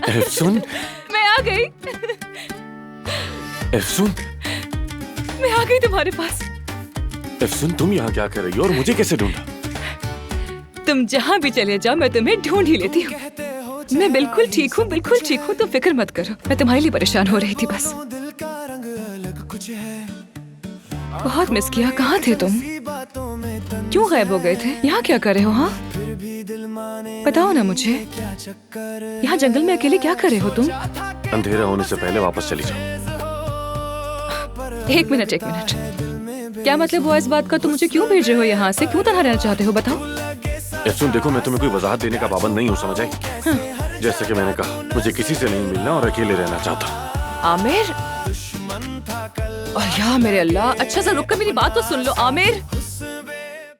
एफसून, मैं आ गई। एफसून, मैं आ गई तुम्हारे पास। एफसून, तुम यहाँ क्या कर रही हो और मुझे कैसे ढूंढा? तुम जहाँ भी चले जाओ मैं तुम्हें ढूंढ ही लेती हूँ। मैं बिल्कुल ठीक हूँ, बिल्कुल ठीक हूँ, तुम फिक्र मत करो। मैं तुम्हारे लिए परेशान हो रही थी बस। बहुत मिस किया। कहाँ थे तुम? क्यों गायब हो गए थे? यहाँ क्या कर रहे हो? हाँ बताओ ना मुझे। यहाँ जंगल में अकेले क्या कर रहे हो तुम? अंधेरा होने से पहले वापस चली जाओ। एक मिनट, एक मिनट। क्या मतलब हुआ इस बात का? तुम मुझे क्यों भेज रहे हो यहाँ से? क्यों तनहा रहना चाहते हो? बताओ। एफसून देखो, मैं तुम्हें कोई वजाहत देने का पाबंद नहीं हूँ, समझ आई? हाँ। जैसे कि मैंने कहा, मुझे किसी से नहीं मिलना और अकेले रहना चाहता हूँ। आमिर, या मेरे अल्लाह। अच्छा सा रुक कर मेरी बात तो सुन लो। आमिर,